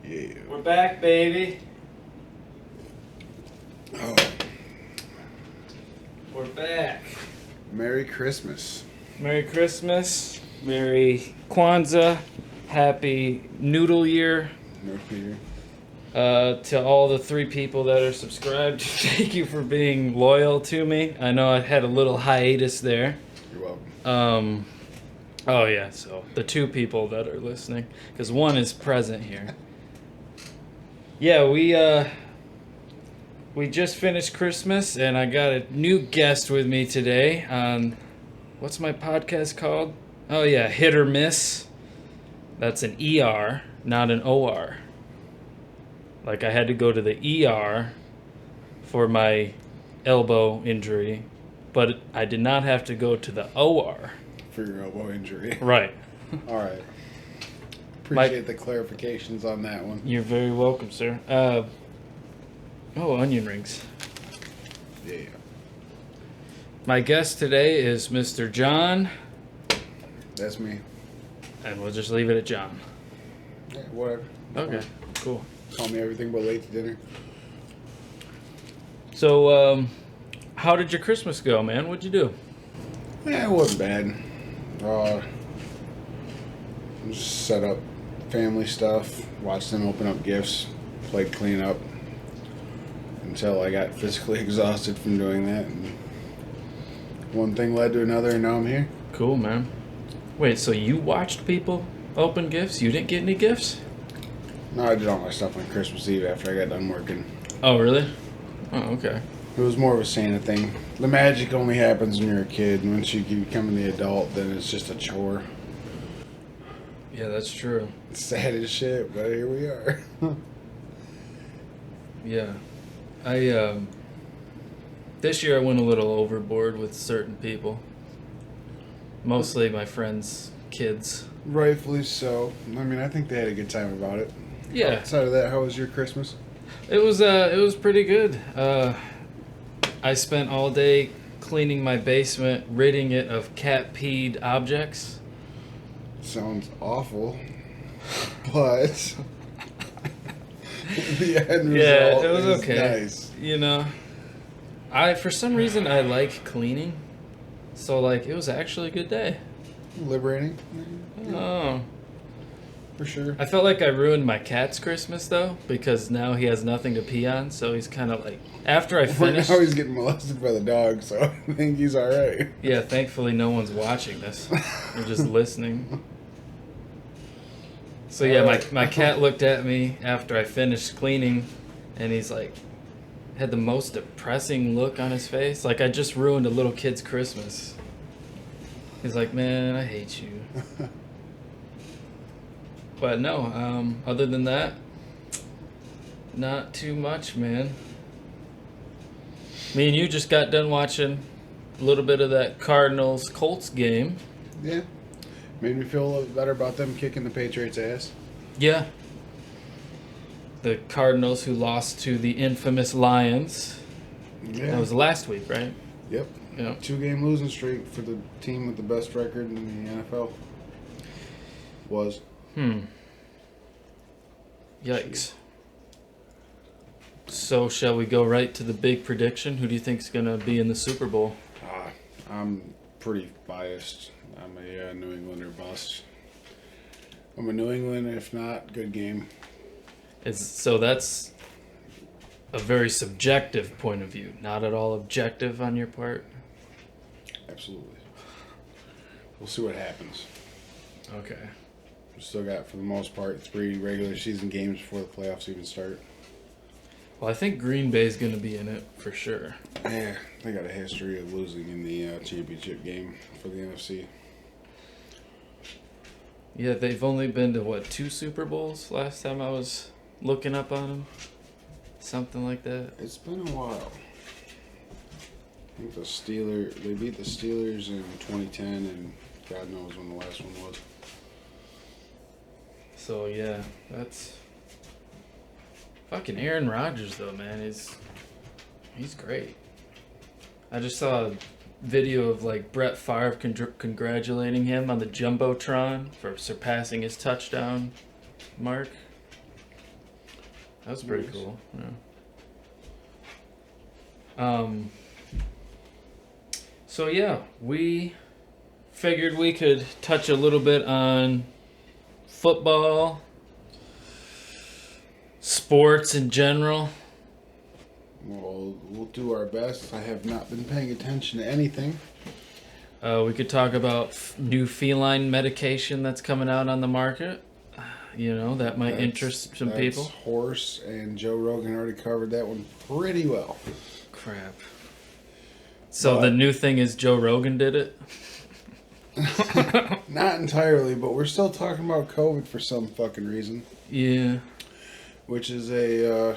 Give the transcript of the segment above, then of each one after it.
Yeah. We're back, baby. Oh, We're back. Merry Christmas. Merry Christmas. Merry Kwanzaa. Happy Noodle Year. No Peter. To all the 3 people that are subscribed, thank you for being loyal to me. I know I had a little hiatus there. You're welcome. Oh yeah, so the 2 people that are listening, because 1 is present here. Yeah, we just finished Christmas, and I got a new guest with me today on, what's my podcast called? Oh yeah, Hit or Miss. That's an ER, not an OR. Like, I had to go to the ER for my elbow injury, but I did not have to go to the OR. For your elbow injury. Right. All right. Appreciate the clarifications on that one. You're very welcome, sir. Onion rings. Yeah. My guest today is Mr. John, That's me. and we'll just leave it at John. Yeah, whatever. Okay, cool. Call me everything but late to dinner. So, how did your Christmas go, man? What'd you do? Yeah, it wasn't bad. Just set up family stuff, watched them open up gifts, played clean up until I got physically exhausted from doing that. And one thing led to another, and now I'm here. Cool, man. Wait, so you watched people open gifts? You didn't get any gifts? No, I did all my stuff on Christmas Eve after I got done working. Oh, really? Oh, okay. It was more of a Santa thing. The magic only happens when you're a kid. And once you become the adult, then it's just a chore. Yeah, that's true. It's sad as shit, but here we are. Yeah. This year I went a little overboard with certain people. Mostly my friends' kids. Rightfully so. I mean, I think they had a good time about it. Yeah. Outside of that, how was your Christmas? It was pretty good. I spent all day cleaning my basement, ridding it of cat-peed objects. Sounds awful, but the end result Yeah, it was is okay. nice. You know, for some reason I like cleaning, so like it was actually a good day. Liberating, Oh, for sure. I felt like I ruined my cat's Christmas though, because now he has nothing to pee on, so he's kind of like, after I Right finished. now he's getting molested by the dog, so I think he's all right. Yeah, thankfully no one's watching this. They're just listening. So yeah, my cat looked at me after I finished cleaning, and he's like, had the most depressing look on his face. Like I just ruined a little kid's Christmas. He's like, man, I hate you. But no, other than that, not too much, man. Me and you just got done watching a little bit of that Cardinals-Colts game. Yeah, made me feel a little better about them kicking the Patriots' ass. Yeah. The Cardinals who lost to the infamous Lions. Yeah. That was last week, right? Yep. Yeah. 2-game losing streak for the team with the best record in the NFL. Was. Yikes. So shall we go right to the big prediction? Who do you think's gonna be in the Super Bowl? I'm pretty biased. I'm a New Englander bust. I'm a New England, if not, good game. So that's a very subjective point of view, not at all objective on your part. Absolutely. We'll see what happens. Okay. We still got, for the most part, 3 regular season games before the playoffs even start. Well, I think Green Bay's gonna be in it for sure. Yeah, they got a history of losing in the championship game for the NFC. Yeah, they've only been to, 2 Super Bowls last time I was looking up on them? Something like that. It's been a while. I think they beat the Steelers in 2010, and God knows when the last one was. So, yeah, that's... Fucking Aaron Rodgers, though, man, he's great. I just saw a video of, like, Brett Favre congratulating him on the Jumbotron for surpassing his touchdown mark. That's pretty Nice. cool. Yeah. So yeah, we figured we could touch a little bit on football, sports in general. We'll do our best. I have not been paying attention to anything. We could talk about new feline medication that's coming out on the market. That might interest some people. Horse and Joe Rogan already covered that one pretty well. Crap. So But- the new thing is Joe Rogan did it? Not entirely, but we're still talking about COVID for some fucking reason. Yeah. Which is a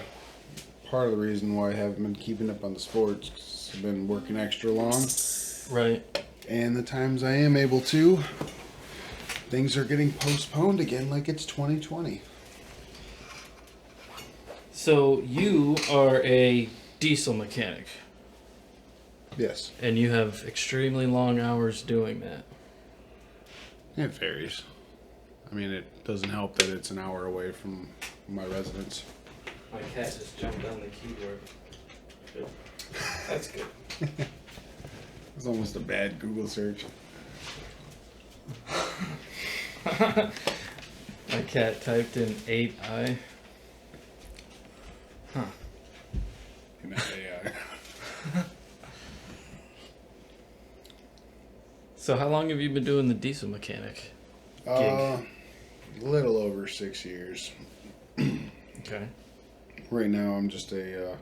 part of the reason why I haven't been keeping up on the sports. 'Cause I've been working extra long. Right. And the times I am able to, things are getting postponed again like it's 2020. So you are a diesel mechanic, Yes. and you have extremely long hours doing that. It varies. I mean, it doesn't help that it's an hour away from my residence. My cat just jumped on the keyboard. Good. That's good. It's almost a bad Google search. My cat typed in 8i. Huh. You know, AI. So how long have you been doing the diesel mechanic? A little over 6 years. Okay. Right now, I'm just a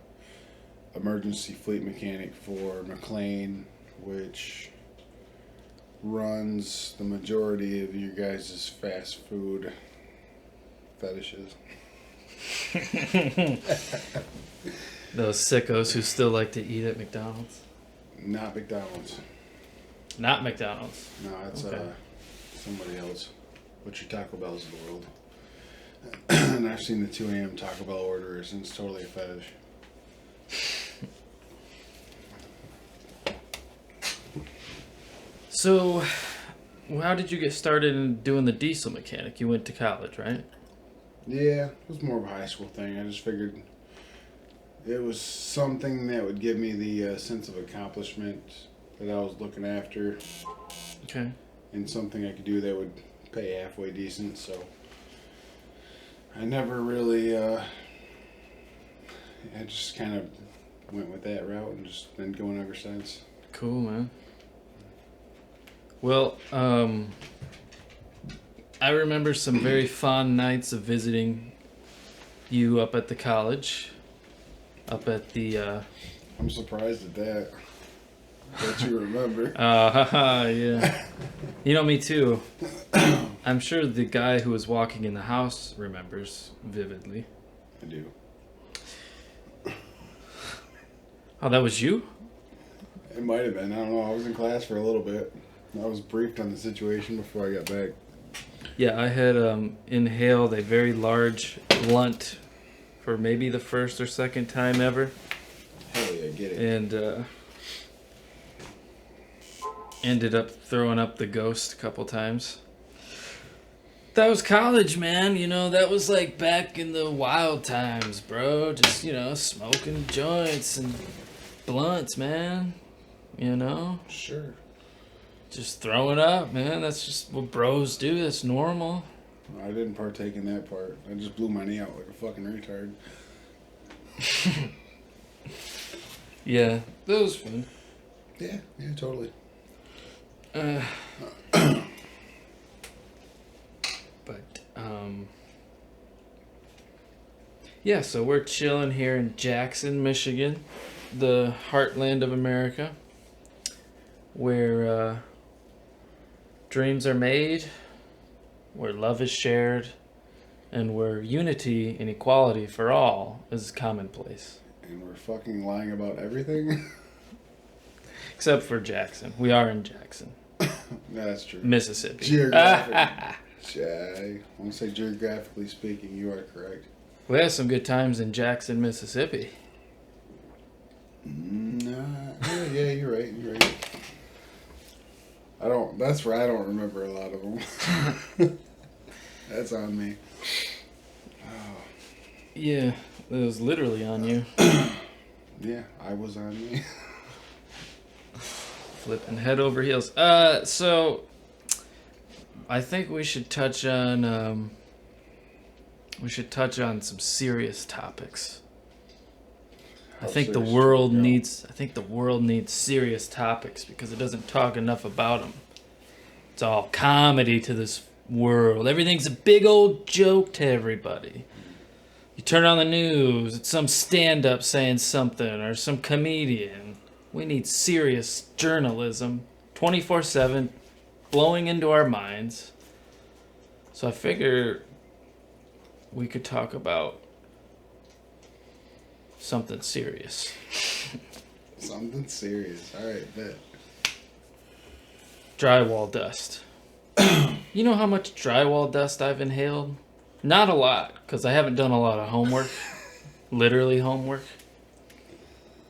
emergency fleet mechanic for McLean, which runs the majority of your guys' fast food fetishes. Those sickos who still like to eat at McDonald's. Not McDonald's. Not McDonald's. No, it's Okay. somebody else. What's your Taco Bells of the world? And I've seen the 2 a.m. Taco Bell orders, and it's totally a fetish. So, how did you get started in doing the diesel mechanic? You went to college, right? Yeah, it was more of a high school thing. I just figured it was something that would give me the sense of accomplishment that I was looking after, Okay. and something I could do that would pay halfway decent. So I never really, I just kind of went with that route and just been going ever since. Cool, man. Well, I remember some very fond nights of visiting you up at the college, up at the, I'm surprised at that. That you remember. yeah. You know, me too. I'm sure the guy who was walking in the house remembers vividly. I do. Oh, that was you? It might have been. I don't know. I was in class for a little bit. I was briefed on the situation before I got back. Yeah, I had inhaled a very large blunt for maybe the first or second time ever. Hell yeah, get it. And ended up throwing up the ghost a couple times. That was college, man. That was like back in the wild times, bro. Just, smoking joints and blunts, man. Sure. Just throwing up, man. That's just what bros do. That's normal. I didn't partake in that part. I just blew my knee out like a fucking retard. Yeah, that was fun. Yeah, totally. Yeah, so we're chilling here in Jackson, Michigan, the heartland of America, where dreams are made, where love is shared, and where unity and equality for all is commonplace. And we're fucking lying about everything? Except for Jackson. We are in Jackson, No, that's true. Mississippi. Geographically. I want to say geographically speaking, you are correct. We had some good times in Jackson, Mississippi. Yeah, you're right. That's where I don't remember a lot of them. That's on me. Yeah. It was literally on you. Yeah, I was on me. Flipping head over heels. So I think we should touch on some serious topics. I think the world needs serious topics because it doesn't talk enough about them. It's all comedy to this world. Everything's a big old joke to everybody. You turn on the news, it's some stand-up saying something or some comedian. We need serious journalism, 24/7, blowing into our minds. So I figure we could talk about something serious. Something serious. All right, bet. Drywall dust. You know how much drywall dust I've inhaled? Not a lot, because I haven't done a lot of homework. Literally homework.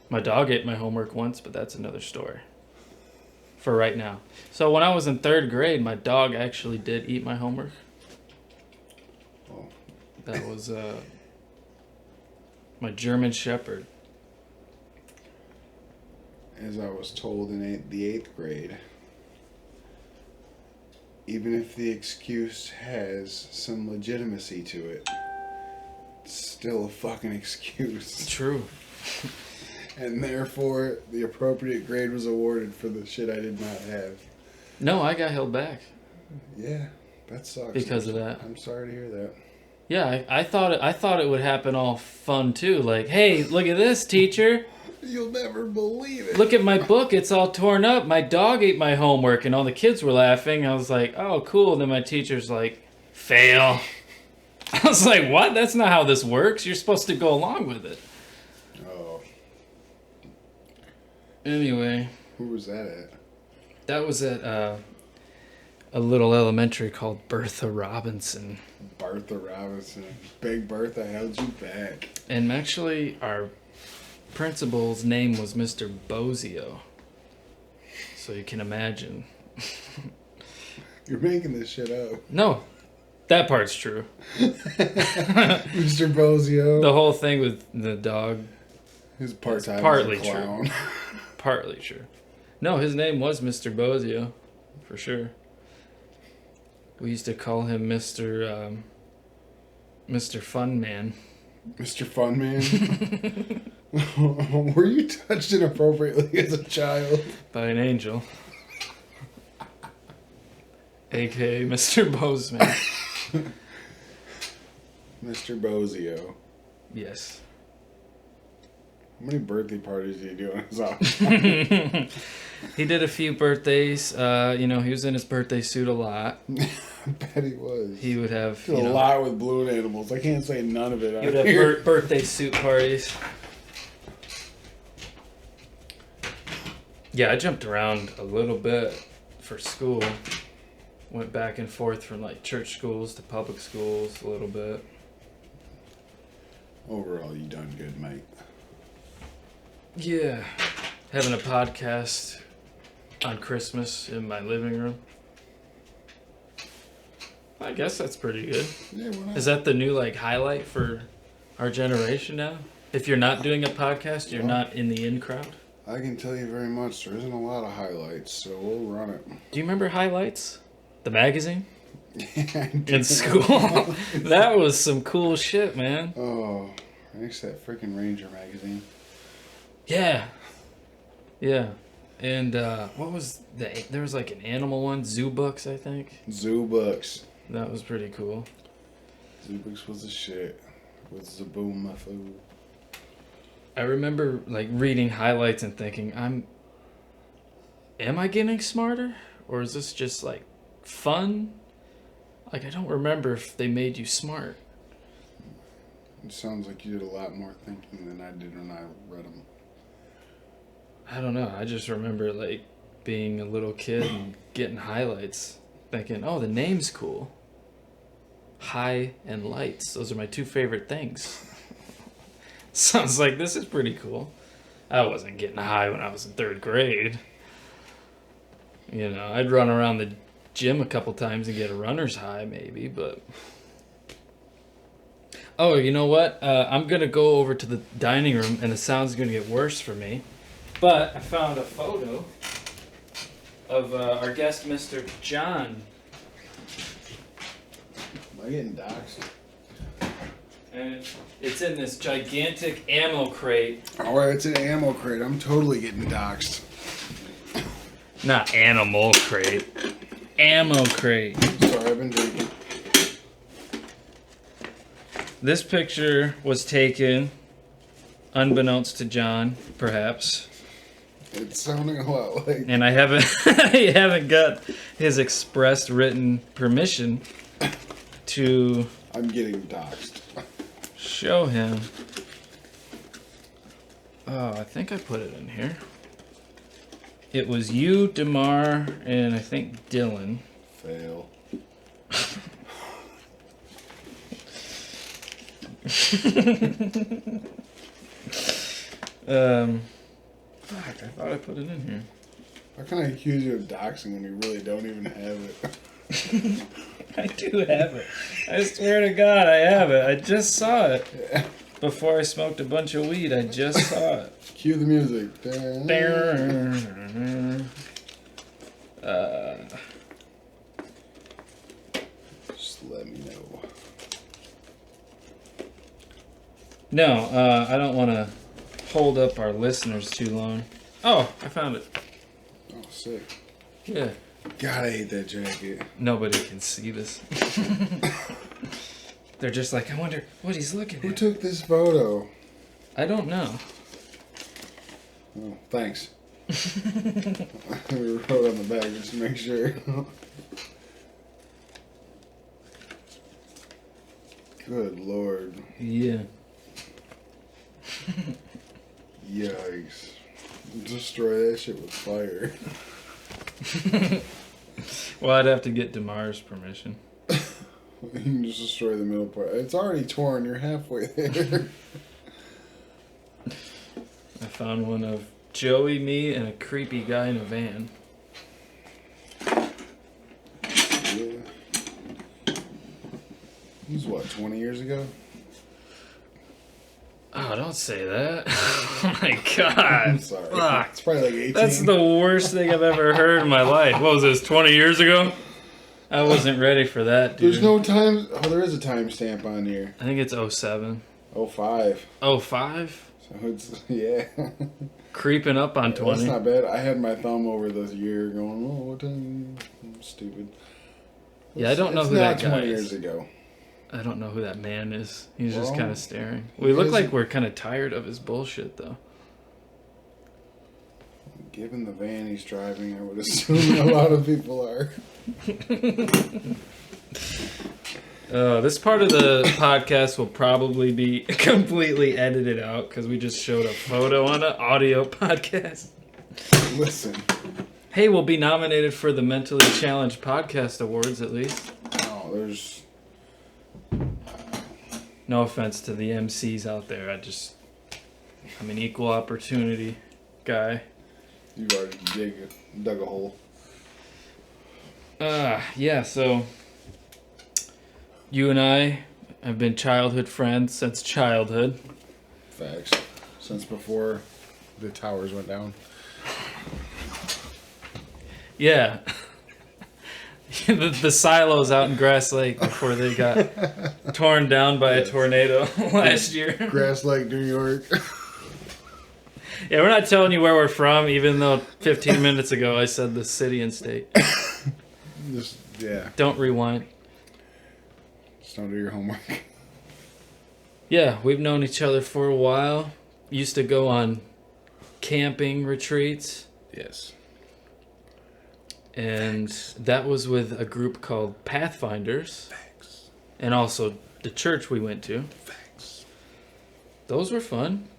My dog ate my homework once, but that's another story. For right now. So when I was in 3rd grade, my dog actually did eat my homework. Oh. That was my German Shepherd. As I was told in the 8th grade, even if the excuse has some legitimacy to it, it's still a fucking excuse. True. And therefore, the appropriate grade was awarded for the shit I did not have. No, I got held back. Yeah, that sucks. Because of that. I'm sorry to hear that. Yeah, I thought it would happen all fun too. Like, hey, look at this, teacher. You'll never believe it. Look at my book, it's all torn up. My dog ate my homework, and all the kids were laughing. I was like, oh, cool. And then my teacher's like, fail. I was like, what? That's not how this works. You're supposed to go along with it. Oh. Anyway. Who was that at? That was at a little elementary called Bertha Robinson. Bertha Robinson. Big Bertha held you back. And actually, our principal's name was Mr. Bozio. So you can imagine. You're making this shit up. No, that part's true. Mr. Bozio. The whole thing with the dog. His part-time partly clown. true. Partly true. No, his name was Mr. Bozio, for sure. We used to call him Mr. Fun Man. Mr. Fun Man. Were you touched inappropriately as a child? By an angel. AKA Mr. Bozeman. Mr. Bozio. Yes. How many birthday parties did you do in his office? He did a few birthdays. He was in his birthday suit a lot. I bet he was. He would have Did a lot with balloon animals. I can't say none of it. He would have birthday suit parties. Yeah, I jumped around a little bit for school. Went back and forth from like church schools to public schools a little bit. Overall, you done good, mate. Yeah. Having a podcast on Christmas in my living room. I guess that's pretty good. Yeah, why not? Is that the new like highlight for our generation now? If you're not doing a podcast, you're not in the in crowd. I can tell you very much. There isn't a lot of highlights, so we'll run it. Do you remember Highlights? The magazine? Yeah, In school? That was some cool shit, man. Oh, thanks to that freaking Ranger magazine. Yeah. Yeah. And what was there was like an animal one, Zoo Books, I think. Zoo Books. That was pretty cool. Zoo Books was the shit. With Zaboom, my food. I remember like reading Highlights and thinking, am I getting smarter? Or is this just like fun? Like I don't remember if they made you smart. It sounds like you did a lot more thinking than I did when I read them. I don't know. I just remember like being a little kid and getting Highlights, thinking, oh, the name's cool. High and Lights. Those are my two favorite things. Sounds like this is pretty cool. I wasn't getting high when I was in 3rd grade. I'd run around the gym a couple times and get a runner's high maybe, but Oh, you know what? I'm going to go over to the dining room, and the sound's going to get worse for me. But I found a photo of our guest, Mr. John. Am I getting doxxed? And it's in this gigantic ammo crate. Alright, it's an ammo crate. I'm totally getting doxxed. Not animal crate. Ammo crate. Sorry, I've been drinking. This picture was taken, unbeknownst to John, perhaps. It's sounding a lot like... And I haven't got his express written permission to I'm getting doxxed. show him. Oh, I think I put it in here. It was you, DeMar, and I think Dylan. Fail. Fuck, I thought I put it in here. How can I accuse you of doxing when you really don't even have it? I do have it. I swear to God, I have it. I just saw it. Yeah. Before I smoked a bunch of weed, I just saw it. Cue the music. Just let me know. No, I don't want to hold up our listeners too long. Oh, I found it. Oh, sick. Yeah. God, I hate that jacket. Nobody can see this. They're just like, I wonder what he's looking Who at. took this photo? I don't know. Oh, thanks. We wrote on the back just to make sure. Good Lord. Yeah. Yikes. Destroy that shit with fire. Well, I'd have to get DeMar's permission. You can just destroy the middle part. It's already torn. You're halfway there. I found one of Joey, me, and a creepy guy in a van. Yeah. It was what, 20 years ago? Oh, don't say that. Oh my God. I'm sorry. Fuck. It's probably like 18. That's the worst thing I've ever heard in my life. What was this, 20 years ago? I wasn't ready for that, dude. There's no time. Oh, there is a timestamp on here. I think it's 07. 05. 05? So it's, yeah. Creeping up on 20. That's not bad. I had my thumb over this year going, oh, what time? I'm stupid. Yeah, I don't know It's who not that guy 20 is. years ago. I don't know who that man is. He's just Well, kind of staring. he We look is- like we're kind of tired of his bullshit, though. Given the van he's driving, I would assume a lot of people are. This part of the podcast will probably be completely edited out because we just showed a photo on an audio podcast. Listen. Hey, we'll be nominated for the Mentally Challenged Podcast Awards at least. Oh, there's... No offense to the MCs out there. I'm an equal opportunity guy. You've already dug a hole. Yeah, so you and I have been childhood friends since childhood. Facts. Since before the towers went down. Yeah. the silos out in Grass Lake before they got torn down by a tornado last year. Grass Lake, New York. Yeah, we're not telling you where we're from, even though 15 minutes ago I said the city and state. Just, yeah. Don't rewind. Just don't do your homework. Yeah, we've known each other for a while. Used to go on camping retreats. Yes. And that was with a group called Pathfinders. Thanks. And also the church we went to. Thanks. Those were fun.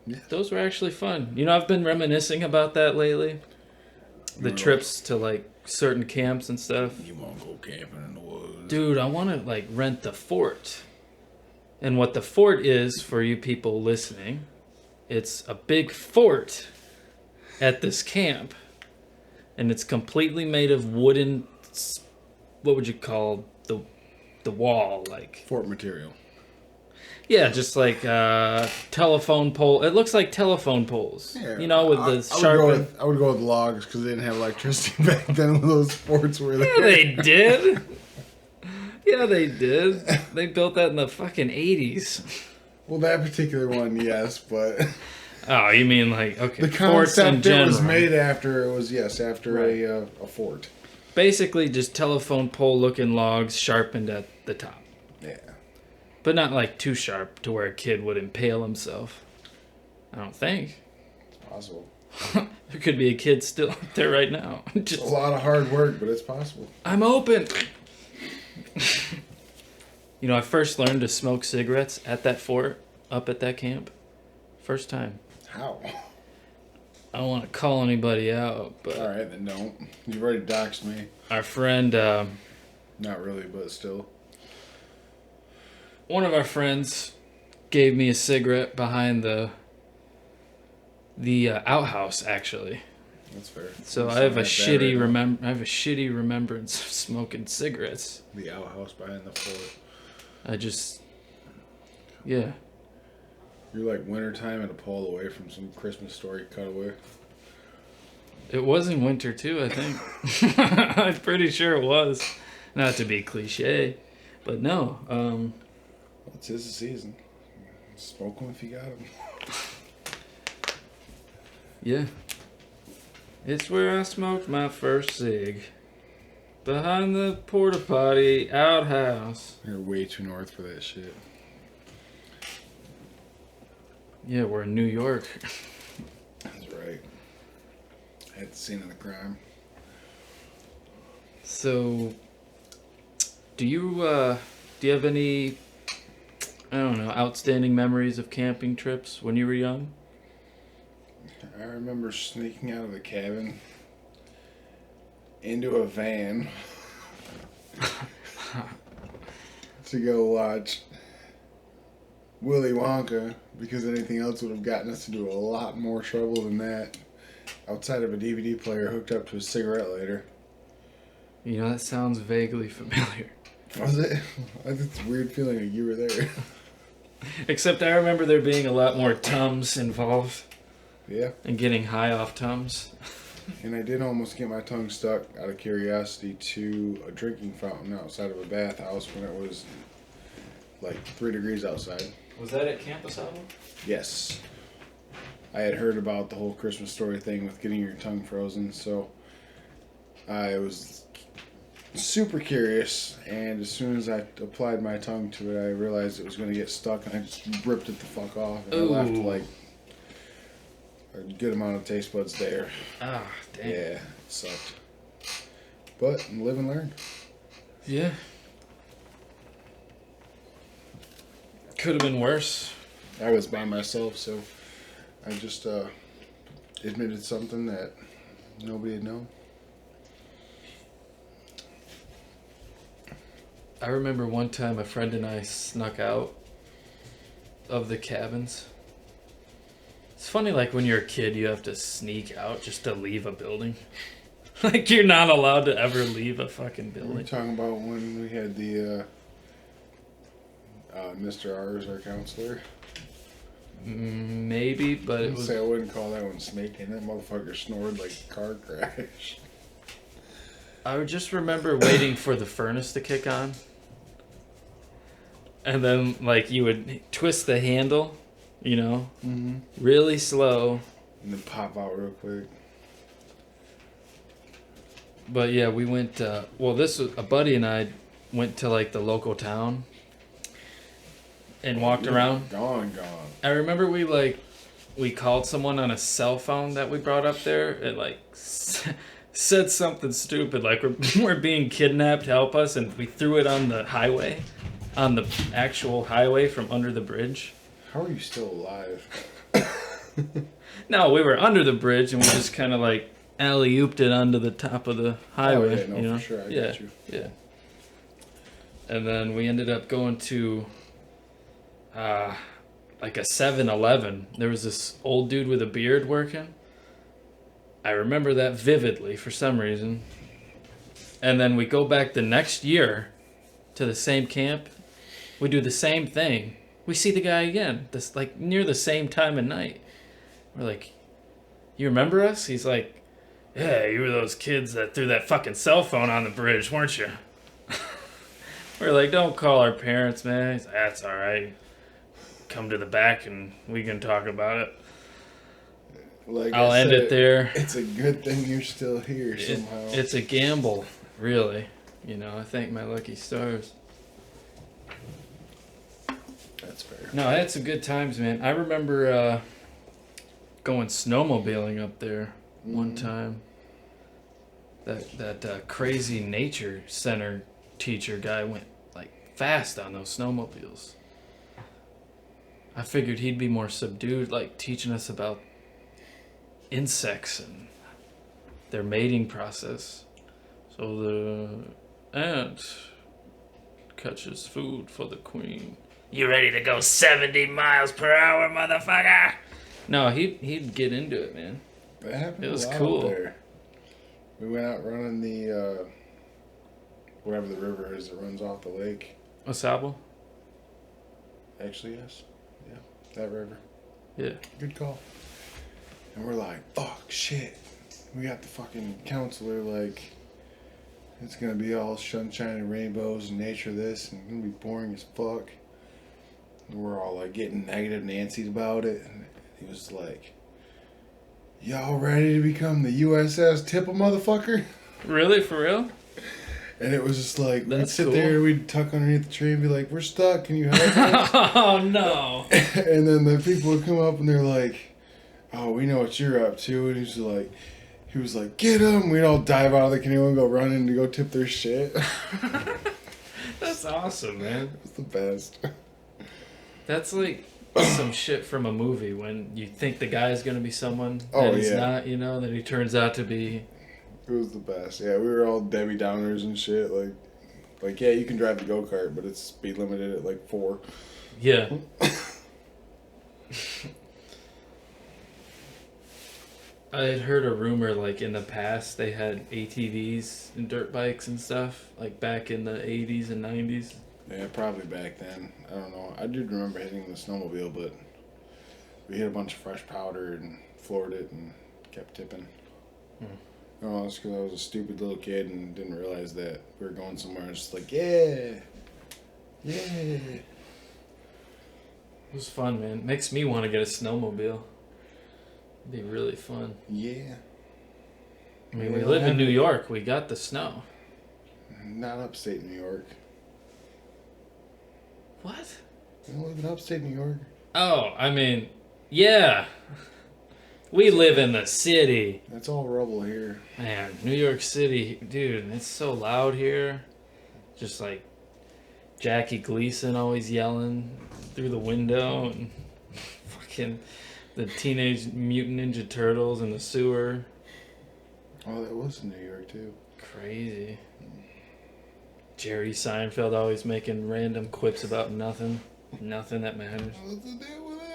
Yeah. Those were actually fun. You know, I've been reminiscing about that lately. The Really? trips to like certain camps and stuff. You won't go camping in the woods. Dude, I want to like rent the fort. And what the fort is for you people listening, it's a big fort at this camp. And it's completely made of wooden, what would you call the wall? Like Fort material. Yeah, just like telephone pole. It looks like telephone poles. Yeah, You know, with the sharp. I would go with logs because they didn't have electricity back then when those sports were there. Yeah, they did. Yeah, they did. They built that in the fucking 80s. Well, that particular one, yes, but Oh, you mean like, okay, the forts in concept it was general. made after it was after Right. a fort. Basically, just telephone pole looking logs sharpened at the top. Yeah. But not like too sharp to where a kid would impale himself. I don't think. It's possible. There could be a kid still up there right now. It's Just, a lot of hard work, but it's possible. I'm open. You know, I first learned to smoke cigarettes at that fort, up at that camp. First time. How? I don't want to call anybody out, but All right, then don't. You've already doxed me. our friend, Not really, but still. one of our friends gave me a cigarette behind the outhouse, actually. That's fair. So It's I have not a that shitty bad right now. I have a shitty remembrance of smoking cigarettes. The outhouse behind the fort. I just, yeah. You're like wintertime and a pole away from some Christmas story cutaway. It was in winter too, I think. I'm pretty sure it was. Not to be cliche, but no. Well, it's his season. Smoke them if you got them. Yeah. It's where I smoked my first cig. Behind the porta potty outhouse. You're way too north for that shit. Yeah, we're in New York. That's right. At the scene of the crime. So, do you have any, I don't know, outstanding memories of camping trips when you were young? I remember sneaking out of the cabin into a van to go watch Willy Wonka because anything else would have gotten us into a lot more trouble than that. Outside of a DVD player hooked up to a cigarette lighter. You know, that sounds vaguely familiar. Was it? I think it's a weird feeling like you were there. Except I remember there being a lot more Tums involved Yeah. and getting high off Tums. And I did almost get my tongue stuck out of curiosity to a drinking fountain outside of a bathhouse when it was like 3 degrees outside. Was that at Campus Album? Yes. I had heard about the whole Christmas story thing with getting your tongue frozen, so I was super curious, and as soon as I applied my tongue to it, I realized it was going to get stuck, and I just ripped it the fuck off, and I left Ooh. like a good amount of taste buds there. Ah, damn. Yeah, it sucked. But live and learn. Yeah. Could have been worse. I was by myself, so I just admitted something that nobody had known. I remember one time a friend and I snuck out of the cabins. It's funny, like when you're a kid, you have to sneak out just to leave a building. Like you're not allowed to ever leave a fucking We're building. talking about when we had the Mr. R as our counselor. Maybe, but it was. I wouldn't call that one snaking. That motherfucker snored like a car crash. I would just remember waiting for the furnace to kick on. And then, like, you would twist the handle, you know, really slow. And then pop out real quick. But yeah, we went, this was, a buddy and I went to, like, the local town and walked around. Gone. I remember we called someone on a cell phone that we brought up there and, like, said something stupid, like we're being kidnapped, help us, and we threw it on the highway, on the actual highway from under the bridge. How are you still alive? No, we were under the bridge and we just kind of like alley-ooped it onto the top of the highway. Oh, yeah, no, you know? for sure, I yeah, got you. Yeah. And then we ended up going to like a 7-Eleven. There was this old dude with a beard working. I remember that vividly for some reason. And then we go back the next year to the same camp. We do the same thing. We see the guy again, this like near the same time of night. We're like, you remember us? He's like, yeah, you were those kids that threw that fucking cell phone on the bridge, weren't you? We're like, don't call our parents, man. He's like, that's all right. Come to the back and we can talk about it. Like I'll end it there. It's a good thing you're still here somehow. It's a gamble, really. You know, I thank my lucky stars. That's fair. No, I had some good times, man. I remember going snowmobiling up there one time. That crazy nature center teacher guy went like fast on those snowmobiles. I figured he'd be more subdued, like teaching us about insects and their mating process. So the ant catches food for the queen. You ready to go 70 miles per hour, motherfucker? No, he'd get into it, man. That happened. It was a lot cool. Up there. We went out running the whatever the river is that runs off the lake. Osabo? Actually, yes. Yeah, that river. Yeah. Good call. And we're like, fuck, shit. We got the fucking counselor, like, it's gonna be all sunshine and rainbows and nature this, and it's gonna be boring as fuck. And we're all, like, getting negative Nancy's about it. And he was like, y'all ready to become the USS Tipple, motherfucker? Really? For real? And it was just like, we'd That's sit cool. there, we'd tuck underneath the tree and be like, we're stuck, can you help us? Oh, no. And then the people would come up and they're like, oh, we know what you're up to. And he was like, get him. We'd all dive out of the canoe and go running to go tip their shit. It That's awesome, man. was the best. That's like some shit from a movie when you think the guy's gonna be someone Oh, that he's yeah. not, you know, that he turns out to be. It was the best. Yeah, we were all Debbie Downers and shit. Like yeah, you can drive the go-kart, but it's speed limited at like 4. Yeah. I had heard a rumor like in the past they had ATVs and dirt bikes and stuff like back in the 80s and 90s. Yeah, probably back then. I don't know. I did remember hitting the snowmobile, but we hit a bunch of fresh powder and floored it and kept tipping. Oh, it's because I was a stupid little kid and didn't realize that we were going somewhere. It's just like, yeah. It was fun, man. Makes me want to get a snowmobile. It'd be really fun. Yeah. I mean, we live in New York. We got the snow. Not upstate New York. What? We don't live in upstate New York. Oh, I mean, yeah. We live in the city. That's all rubble here. Man, New York City, dude, it's so loud here. Just like Jackie Gleason always yelling through the window and fucking the Teenage Mutant Ninja Turtles in the sewer. Oh, that was in New York, too. Crazy. Jerry Seinfeld always making random quips about nothing. Nothing that matters. What's the deal with that?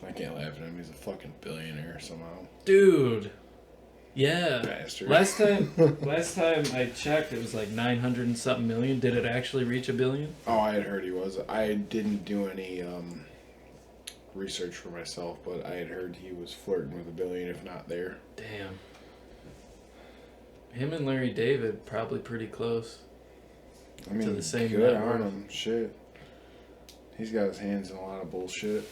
I can't laugh at him. He's a fucking billionaire somehow. Dude. Yeah. Bastard. Last time I checked, it was like 900 and something million. Did it actually reach $1 billion? Oh, I had heard he was. I didn't do any research for myself, but I had heard he was flirting with $1 billion, if not there. Damn. Him and Larry David probably pretty close. I mean, the same good net on worth. him. Shit. He's got his hands in a lot of bullshit.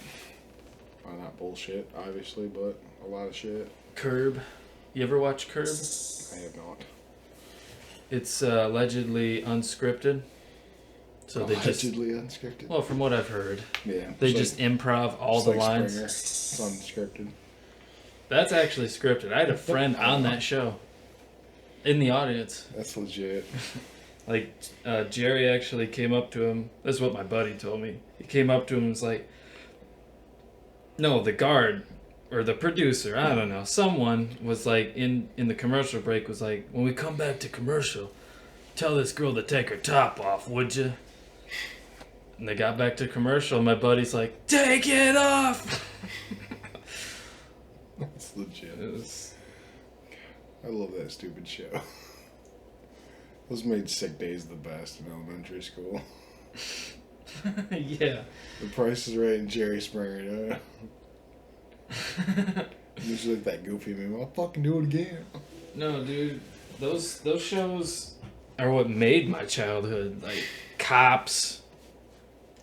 Well, not bullshit, obviously, but a lot of shit. Curb. You ever watch Curb? I have not. It's allegedly unscripted. So they just, Allegedly unscripted. well, from what I've heard, Yeah. they it's just improv all it's the like lines. Springer. It's unscripted. That's actually scripted. I had a friend on that show. In the audience. That's legit. Like, Jerry actually came up to him. This is what my buddy told me. He came up to him and was like, no, the guard or the producer, I don't know. Someone was like, in the commercial break, was like, when we come back to commercial, tell this girl to take her top off, would you? And they got back to commercial. And my buddy's like, take it off! That's legit. It was, I love that stupid show. Those made sick days the best in elementary school. Yeah. The Price is Right and Jerry Springer. Usually like that goofy meme. I'll fucking do it again. No, dude, those shows are what made my childhood. Like Cops,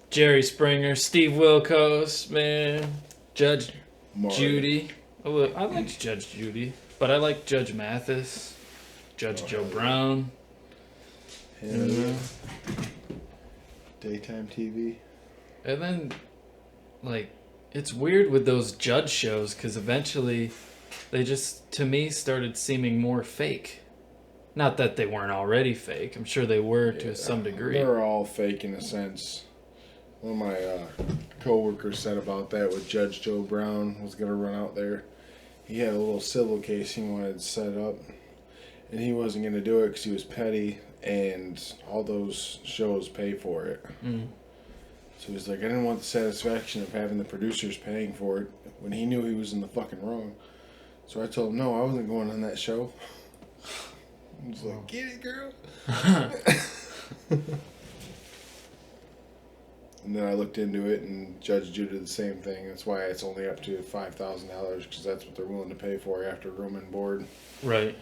Jerry Springer, Steve Wilkos, man, Judge Marty. Judy. Oh, I liked Judge Judy, but I liked Judge Mathis, Judge Joe Brown. Yeah. Daytime TV. And then, like, it's weird with those judge shows because eventually they just, to me, started seeming more fake. Not that they weren't already fake. I'm sure they were to some degree. They're all fake in a sense. One of my co-workers said about that with Judge Joe Brown was going to run out there. He had a little civil case he wanted set up, and he wasn't going to do it because he was petty, and all those shows pay for it. Mm. So he's like, I didn't want the satisfaction of having the producers paying for it when he knew he was in the fucking wrong. So I told him, no, I wasn't going on that show. I was like, get it, girl. And then I looked into it, and Judge Judy did the same thing. That's why it's only up to $5,000, because that's what they're willing to pay for after room and board. Right.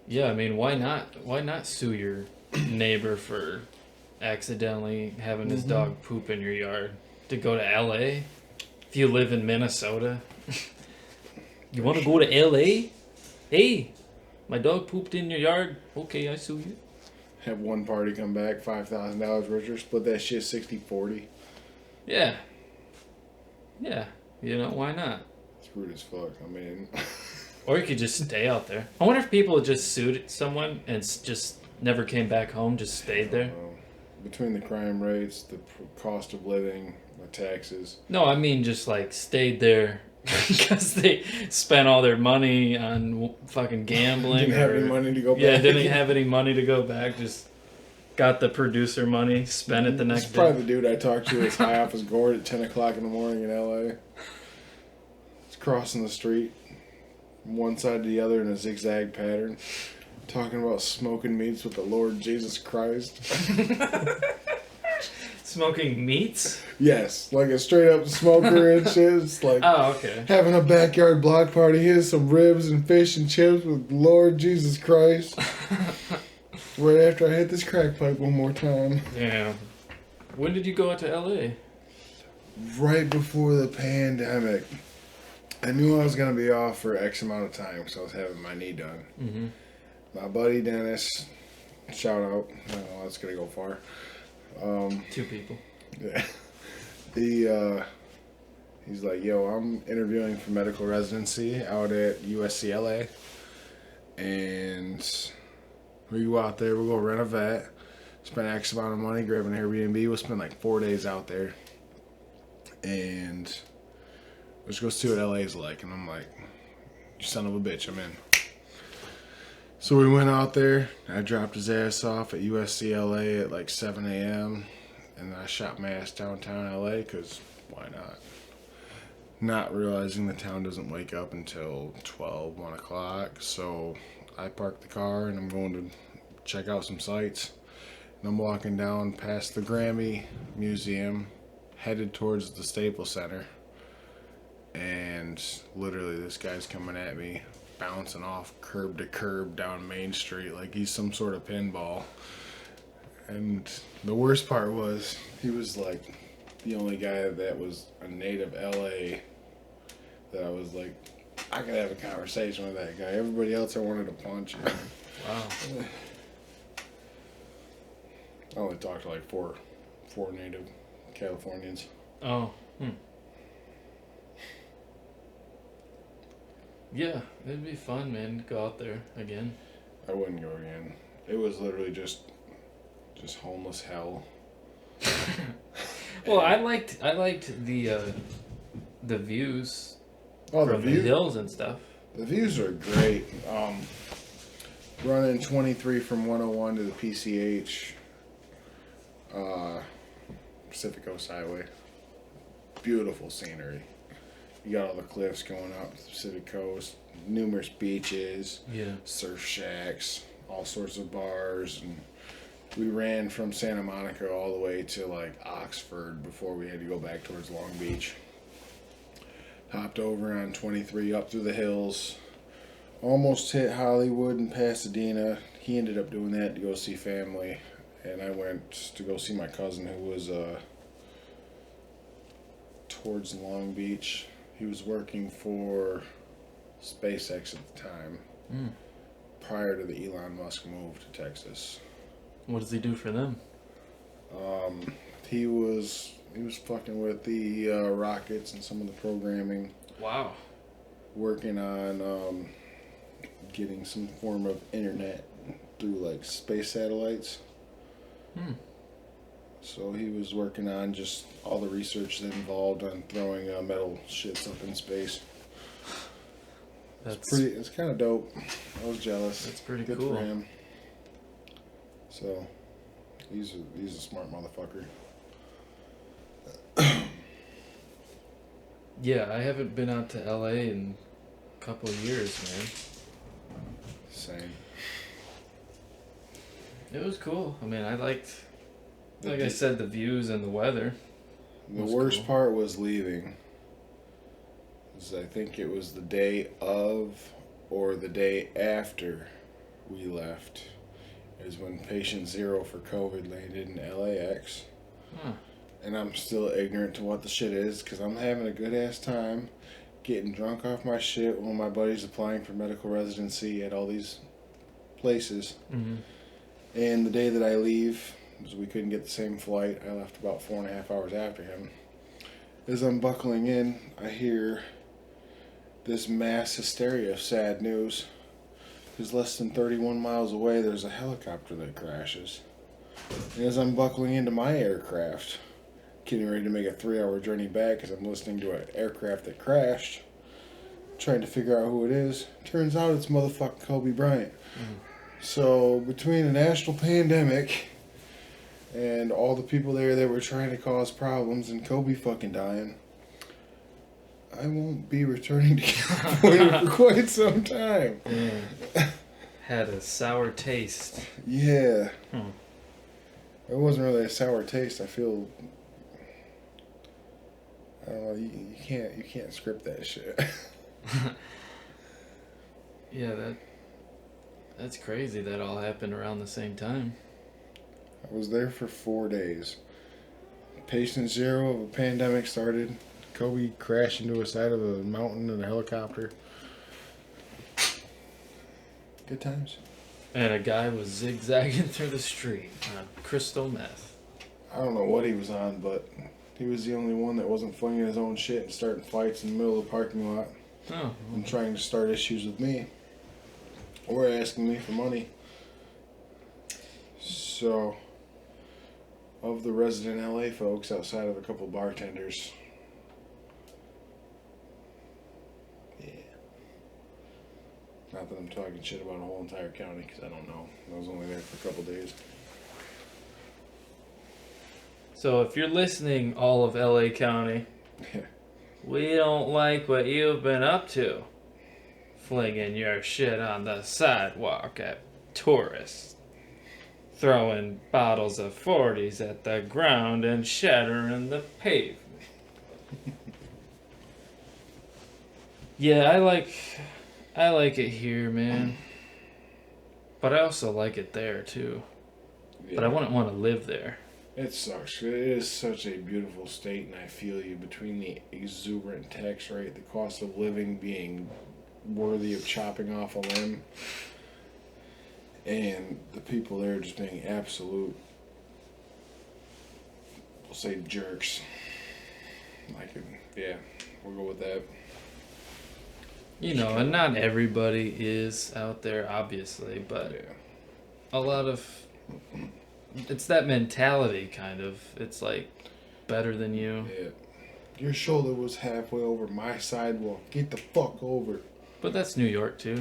Yeah, I mean, why not? Why not sue your neighbor for accidentally having his dog poop in your yard? To go to LA? If you live in Minnesota, you want to go to LA? Hey, my dog pooped in your yard. Okay, I sue you. Have one party come back, $5,000 richer, split that shit 60-40. Yeah. Yeah. You know, why not? It's rude as fuck. I mean... Or you could just stay out there. I wonder if people just sued someone and just never came back home, just stayed there. Between the crime rates, the cost of living, the taxes. No, I mean just like stayed there because they spent all their money on fucking gambling. Didn't have any money to go back. Yeah, didn't have any money to go back. Just got the producer money, spent it the next It's day. probably the dude I talked to that's high off his gourd at 10 o'clock in the morning in LA. It's crossing the street from one side to the other in a zigzag pattern, talking about smoking meats with the Lord Jesus Christ. Smoking meats? Yes, like a straight up smoker and shit. It's like Oh, okay. having a backyard block party. Here's some ribs and fish and chips with Lord Jesus Christ. Right after I hit this crack pipe one more time. Yeah. When did you go out to LA? Right before the pandemic. I knew I was going to be off for X amount of time because I was having my knee done. Mm-hmm. My buddy Dennis, shout out. I don't know, that's going to go far. 2 people. Yeah. He's like, yo, I'm interviewing for medical residency out at USCLA. And we go out there, we'll go rent a vet, spend X amount of money, grab an Airbnb. We'll spend like 4 days out there. And let's go see what LA is like. And I'm like, you son of a bitch, I'm in. So we went out there. I dropped his ass off at USCLA at like 7 a.m. And I shot my ass downtown LA because why not? Not realizing the town doesn't wake up until 12, 1 o'clock. So I parked the car and I'm going to check out some sights. And I'm walking down past the Grammy Museum, headed towards the Staples Center. And literally this guy's coming at me, bouncing off curb to curb down Main Street like he's some sort of pinball. And the worst part was, he was like the only guy that was a native LA that I was like, I could have a conversation with that guy. Everybody else I wanted to punch. Wow. I only talked to like four native Californians. Oh. Yeah, it'd be fun, man, to go out there again. I wouldn't go again. It was literally just homeless hell. Well, I liked the views from the hills and stuff. The views are great. Running 23 from 101 to the PCH, Pacific Coast Highway. Beautiful scenery. You got all the cliffs going up to the Pacific Coast. numerous beaches, Yeah. surf shacks, all sorts of bars, and we ran from Santa Monica all the way to like Oxford before we had to go back towards Long Beach. Hopped over on 23 up through the hills, almost hit Hollywood and Pasadena. He ended up doing that to go see family, and I went to go see my cousin who was towards Long Beach. He was working for SpaceX at the time, prior to the Elon Musk move to Texas. What does he do for them? He was fucking with the rockets and some of the programming, Wow. working on getting some form of internet through like space satellites. So he was working on just all the research that involved on throwing metal shits up in space. That's It's kind of dope. I was jealous. That's pretty Good cool. for him. So he's a smart motherfucker. Yeah, I haven't been out to LA in a couple of years, man. Same. It was cool. I mean, I liked, The like I di- said, the views and the weather. The was worst cool. part was leaving. 'Cause I think it was the day of or the day after we left is when patient zero for COVID landed in LAX. Huh. And I'm still ignorant to what the shit is because I'm having a good ass time getting drunk off my shit while my buddy's applying for medical residency at all these places. Mm-hmm. And the day that I leave, because we couldn't get the same flight, I left about 4.5 hours after him. As I'm buckling in, I hear this mass hysteria of sad news. Because less than 31 miles away, there's a helicopter that crashes. And as I'm buckling into my aircraft, getting ready to make a 3-hour journey back because I'm listening to an aircraft that crashed, trying to figure out who it is, turns out it's motherfucking Kobe Bryant. So, between a national pandemic and all the people there that were trying to cause problems and Kobe fucking dying, I won't be returning to California for quite some time. Yeah. Had a sour taste. Yeah. Hmm. It wasn't really a sour taste. I feel, I don't know, you can't script that shit. Yeah, that's crazy. That all happened around the same time. I was there for 4 days. Patient zero of a pandemic started. Kobe crashed into a side of a mountain in a helicopter. Good times. And a guy was zigzagging through the street on crystal meth. I don't know what he was on, but he was the only one that wasn't flinging his own shit and starting fights in the middle of the parking lot Oh, and trying to start issues with me or asking me for money. So, of the resident LA folks outside of a couple bartenders, yeah. Not that I'm talking shit about a whole entire county because I don't know. I was only there for a couple days. so if you're listening, all of LA County, we don't like what you've been up to. Flinging your shit on the sidewalk at tourists. Throwing bottles of 40s at the ground and shattering the pavement. Yeah, I like it here, man. But I also like it there too. But I wouldn't want to live there. It sucks. It is such a beautiful state, and I feel you between the exuberant tax rate, the cost of living being worthy of chopping off a limb, and the people there just being absolute, we'll say jerks. Yeah, we'll go with that. You know, and not everybody is out there, obviously, but Yeah. a lot of it's that mentality kind of. It's like better than you. Yeah. Your shoulder was halfway over my sidewalk. Get the fuck over. But that's New York too.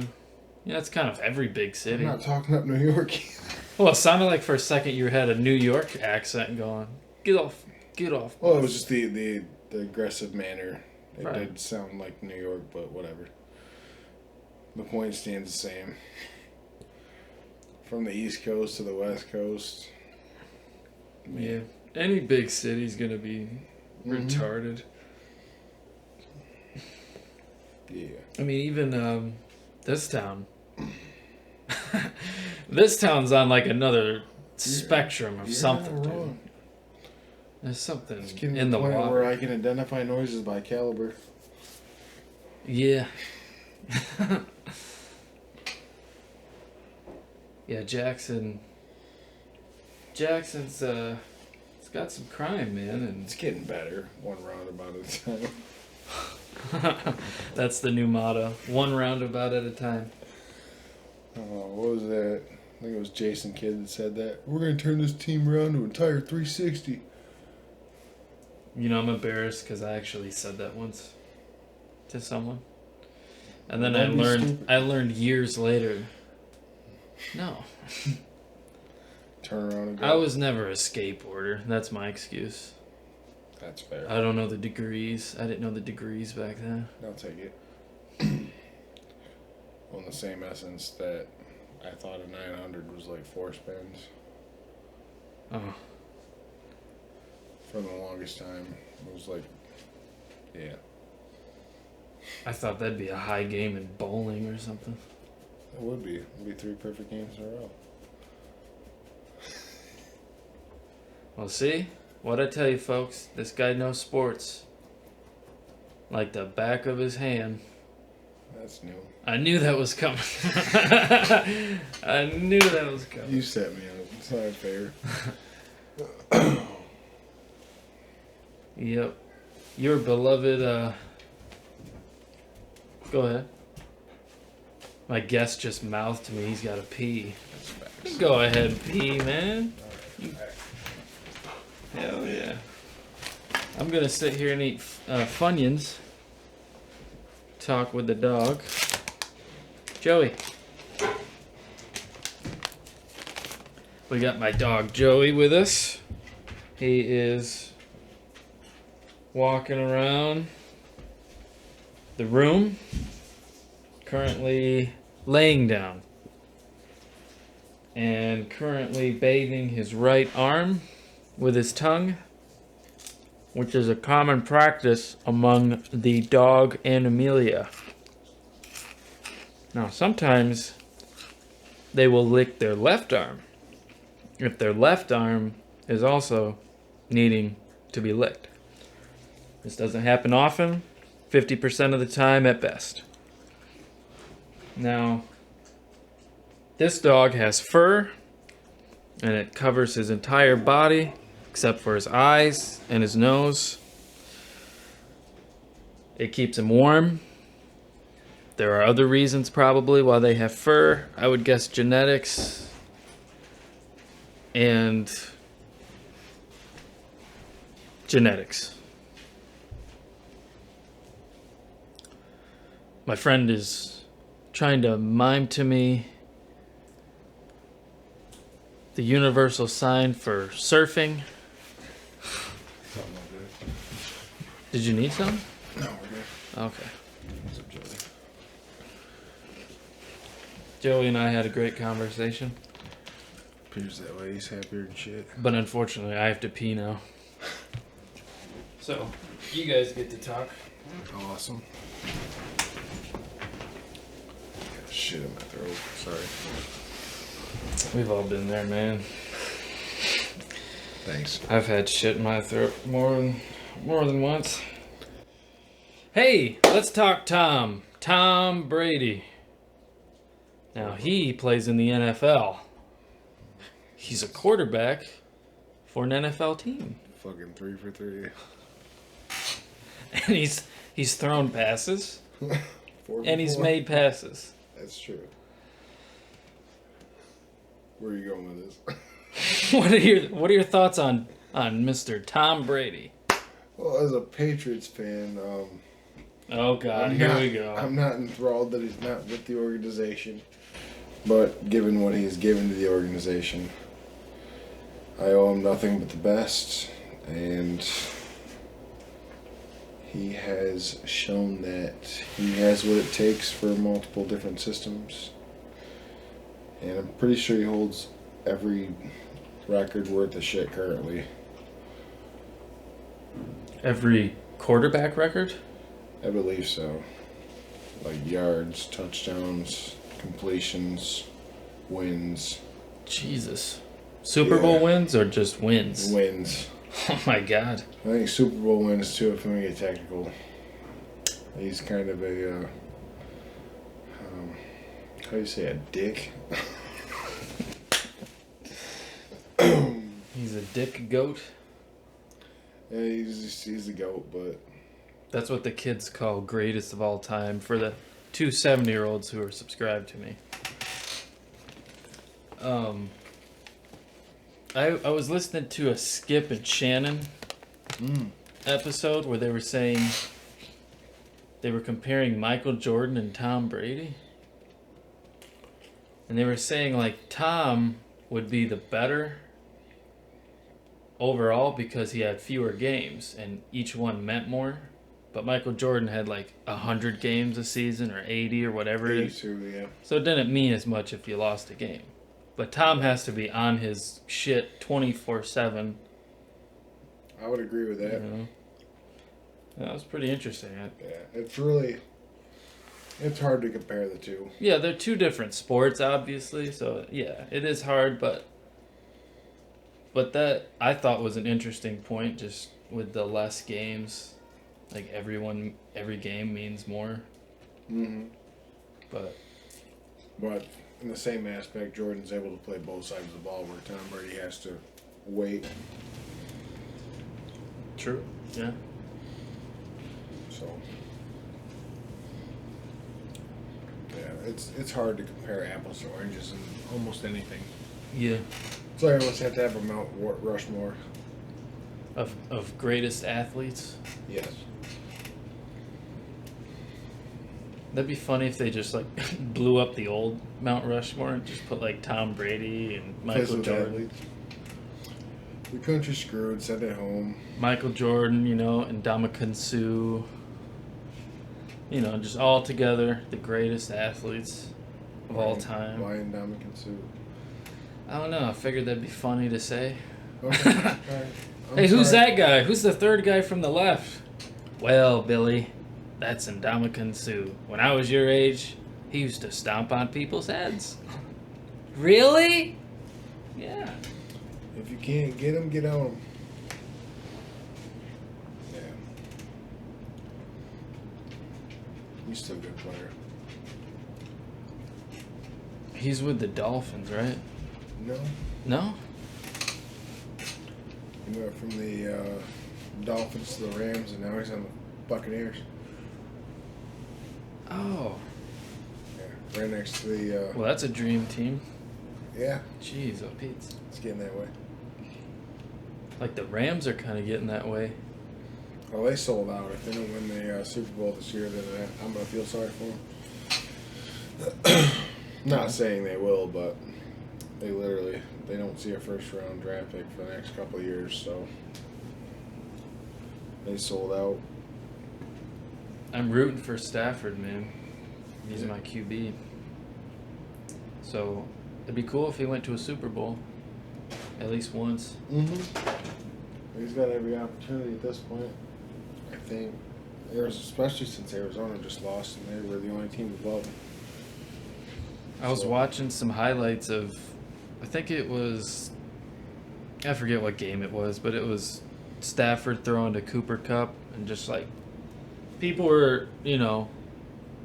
Yeah, that's kind of every big I'm city. not talking up New York. Well, it sounded like for a second you had a New York accent going. Get off. Well, it was just the aggressive manner. It Right. did sound like New York, but whatever. The point stands the same. From the East Coast to the West Coast. Yeah. Any big city's gonna be retarded. Yeah. I mean, even this town. This town's on like another spectrum of something, dude. Wrong. There's something It's getting in to the point water. where I can identify noises by caliber. Yeah. Yeah, Jackson's it's got some crime, man, and It's getting better, one roundabout at a time. that's the new motto. One roundabout at a time. What was that? I think it was Jason Kidd that said that. We're going to turn this team around to an entire 360. You know, I'm embarrassed because I actually said that once to someone, and then Don't be stupid. I learned years later. No, Turn around and go. I was never a skateboarder. That's my excuse. That's fair. I don't know the degrees. I didn't know the degrees back then. I'll take it. On the same essence that I thought a 900 was like 4 spins. Oh, For the longest time, it was like, yeah. I thought that'd be a high game in bowling or something. It would be. It would be 3 perfect games in a row. Well, see? What'd I tell you, folks? This guy knows sports. Like the back of his hand. That's new. I knew that was coming. I knew that was coming. You set me up. It's not fair. Yep. Your beloved, Go ahead. My guest just mouthed to me he's got to pee. That's facts. Go ahead and pee, man. Hell yeah. I'm gonna sit here and eat Funyuns. Talk with the dog. Joey. We got my dog Joey with us. He is walking around the room, currently laying down, and currently bathing his right arm with his tongue, which is a common practice among the dog Animalia. Now, sometimes they will lick their left arm if their left arm is also needing to be licked. This doesn't happen often, 50% of the time at best. Now, this dog has fur, and it covers his entire body except for his eyes and his nose. It keeps him warm. There are other reasons probably why they have fur. I would guess genetics and genetics. My friend is trying to mime to me the universal sign for surfing. Something like that. Did you need some? No, we're good. Okay. What's up, Joey? Joey and I had a great conversation, Appears that way. He's happier than shit. but unfortunately I have to pee now. So, you guys get to talk. Awesome. Got shit in my throat. Sorry. We've all been there, man. Thanks. I've had shit in my throat more than once. Hey, let's talk Tom. Tom Brady. Now he plays in the NFL. He's a quarterback for an NFL team. Fucking 3 for 3. And he's thrown passes 4 for and he's 4. made passes. That's true. Where are you going with this? What are your thoughts on Mr. Tom Brady? Well, as a Patriots fan, Oh God, I'm here not- we go. I'm not enthralled that he's not with the organization, but given what he's given to the organization, I owe him nothing but the best, and he has shown that he has what it takes for multiple different systems. And I'm pretty sure he holds every record worth of shit currently. Every quarterback record? I believe so. Like yards, touchdowns, completions, wins. Jesus. Super Bowl wins or just wins? Wins. Oh my god. I think Super Bowl wins too, if I'm going to get technical. He's kind of a, how do you say, a dick? He's a dick goat. Yeah, he's a goat, but... That's what the kids call greatest of all time for the two 70-year-olds who are subscribed to me. I was listening to a Skip and Shannon episode where they were saying they were comparing Michael Jordan and Tom Brady. And they were saying like Tom would be the better overall because he had fewer games and each one meant more. But Michael Jordan had like 100 games a season or 80 or whatever it is. 82, yeah. So it didn't mean as much if you lost a game. But Tom has to be on his shit 24/7. I would agree with that. You know? That was pretty interesting. Yeah, it's hard to compare the two. Yeah, they're two different sports, obviously. So yeah, it is hard, but that I thought was an interesting point, just with the less games. Like every game means more. Mm-hmm. But in the same aspect, Jordan's able to play both sides of the ball, where Tom Brady has to wait. True. Yeah. So yeah, it's hard to compare apples to oranges in almost anything. Yeah. So I almost have to have a Mount Rushmore. Of greatest athletes. Yes. That'd be funny if they just like blew up the old Mount Rushmore and just put like Tom Brady and Michael Jordan. Athletes. The country's screwed. Send it home. Michael Jordan, and Ndamukong Suh. Just all together, the greatest athletes of all time. Why Ndamukong Suh? I don't know. I figured that'd be funny to say. Okay. All right. Hey, who's that guy? Who's the third guy from the left? Well, Billy, that's Ndamukong Suh. When I was your age, he used to stomp on people's heads. Really? Yeah. If you can't get him, get on him. Yeah. He's still a good player. He's with the Dolphins, right? No. No? He went from the Dolphins to the Rams, and now he's on the Buccaneers. Oh. Yeah, right next to the... Well, that's a dream team. Yeah. Jeez, oh Pete. It's getting that way. Like the Rams are kind of getting that way. Well, they sold out. If they don't win the Super Bowl this year, then I'm going to feel sorry for them. Not saying they will, but they don't see a first-round draft pick for the next couple of years, so they sold out. I'm rooting for Stafford, man. He's my QB. So it'd be cool if he went to a Super Bowl at least once. Mm-hmm. He's got every opportunity at this point, I think. Especially since Arizona just lost and they were the only team above them. I was watching some highlights of, I think it was, I forget what game it was, but it was Stafford throwing to Cooper Kupp, and just like, people were,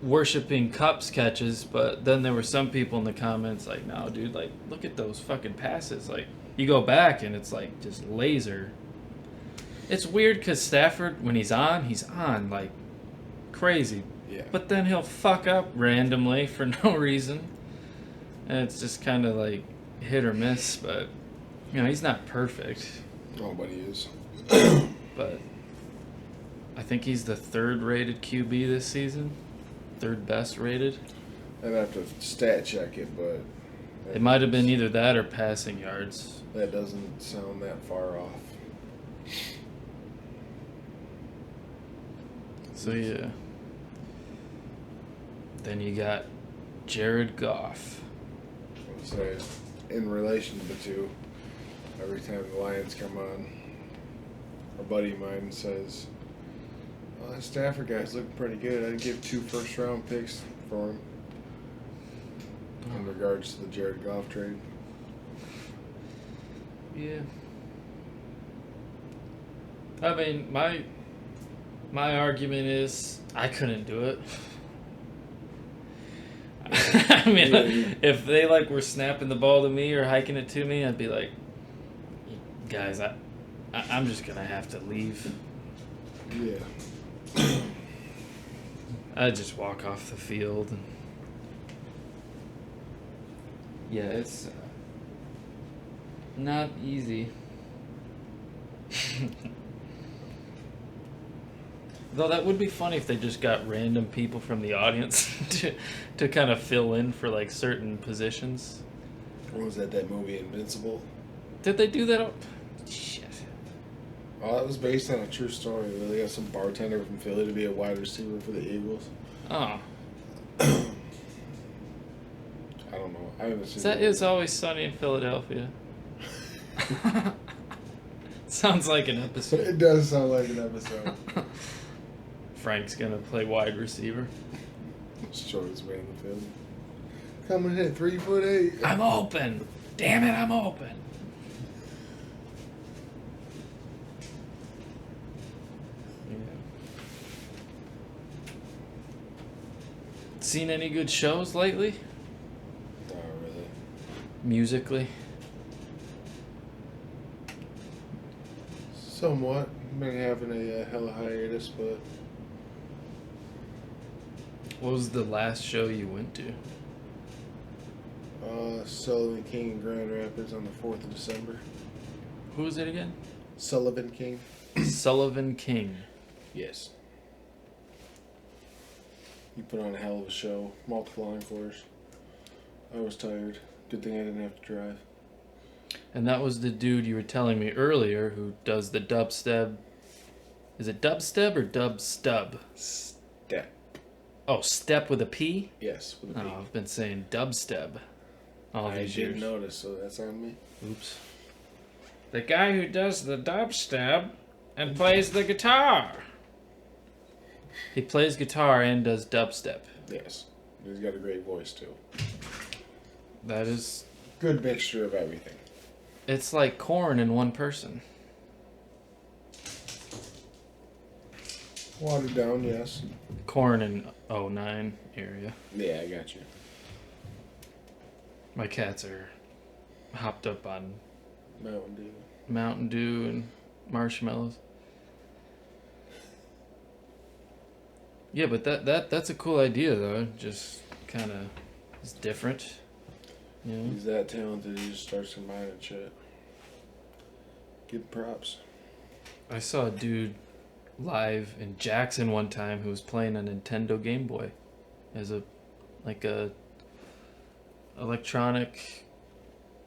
worshiping Kupp's catches, but then there were some people in the comments like, no, dude, like, look at those fucking passes. Like, you go back and it's like just laser. It's weird because Stafford, when he's on like crazy. Yeah. But then he'll fuck up randomly for no reason. And it's just kind of like hit or miss, but he's not perfect. Nobody is. But I think he's the third rated QB this season. Third best rated. I'd have to stat check it, but It might have been either that or passing yards. that doesn't sound that far off. So yeah. Then you got Jared Goff. So, in relation to the two, every time the Lions come on, a buddy of mine says, "Well, that Stafford guy's looking pretty good. I'd give 2 first-round picks for him." In regards to the Jared Goff trade. Yeah. I mean, my argument is I couldn't do it. I mean, Yeah. if they were snapping the ball to me or hiking it to me, I'd be like, guys, I'm just gonna have to leave. Yeah. I'd just walk off the field. And yeah, it's not easy. Though that would be funny if they just got random people from the audience to kind of fill in for certain positions. What was that movie, Invincible? Did they do that? Shit. Oh, that was based on a true story. They got some bartender from Philly to be a wide receiver for the Eagles. Oh. I don't know. I haven't seen That is Always Sunny in Philadelphia. Sounds like an episode. It does sound like an episode. Frank's gonna play wide receiver. Shortest man in the field. Come and hit 3'8". I'm open. Damn it, I'm open. Yeah. Seen any good shows lately? Not really. Musically? Somewhat. Been having a hella hiatus, but What was the last show you went to? Sullivan King in Grand Rapids on the 4th of December. Who was it again? Sullivan King. Sullivan King. Yes. He put on a hell of a show. Multiple encores. I was tired. Good thing I didn't have to drive. And that was the dude you were telling me earlier who does the dubstep. Is it dubstep or dubstub? Step. Oh, step with a P? Yes, with a P. Oh, I've been saying dubstep all I these didn't years. notice, so that's on me. Oops. The guy who does the dubstep and plays the guitar. He plays guitar and does dubstep. Yes. He's got a great voice, too. That is... Good mixture of everything. It's like Korn in one person. Watered down, yes. Korn in 09 area. Yeah, I got you. My cats are hopped up on Mountain Dew. Mountain Dew and marshmallows. Yeah, but that's a cool idea though. Just kind of is different. You know? He's that talented, he just starts combining shit. Give props. I saw a dude live in Jackson one time who was playing a Nintendo Game Boy as a electronic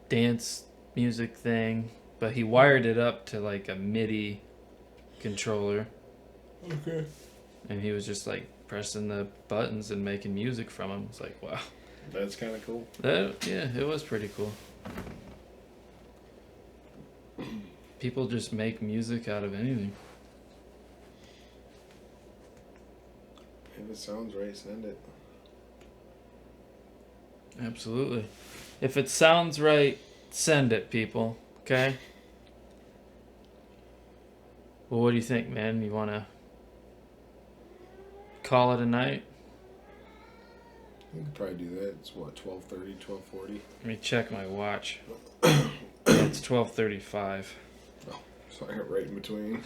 dance music thing, but he wired it up to a MIDI controller. Okay. And he was just pressing the buttons and making music from them. It's like, wow. That's kind of cool. Yeah, it was pretty cool. People just make music out of anything. If it sounds right, send it. Absolutely. If it sounds right, send it, people. Okay? Well, what do you think, man? You want to call it a night? We could probably do that. It's what, 12:30, 12:40? Let me check my watch. It's 12:35. Oh, so I got right in between.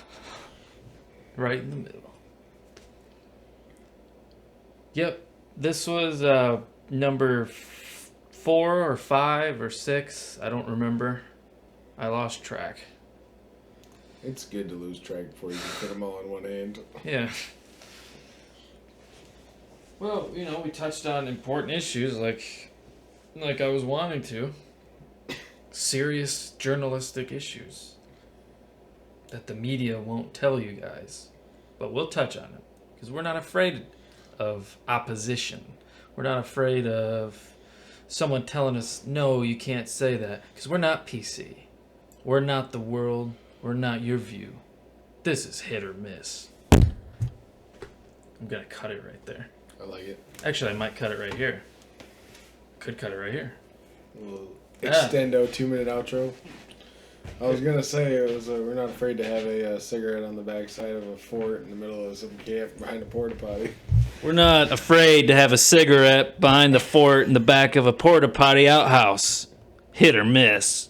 Right in the middle. Yep. This was number 4 or 5 or 6. I don't remember. I lost track. It's good to lose track before you can put them all in one hand. Yeah. Well, we touched on important issues like I was wanting to. Serious journalistic issues that the media won't tell you guys. But we'll touch on it. because we're not afraid of opposition. We're not afraid of someone telling us, no, you can't say that, because we're not PC. We're not the world. We're not your view. This is hit or miss. I'm going to cut it right there. I like it. Actually, I might cut it right here. Could cut it right here. A little extendo 2-minute outro. I was gonna say it was. We're not afraid to have a cigarette on the backside of a fort in the middle of some camp behind a porta potty. We're not afraid to have a cigarette behind the fort in the back of a porta potty outhouse. Hit or miss.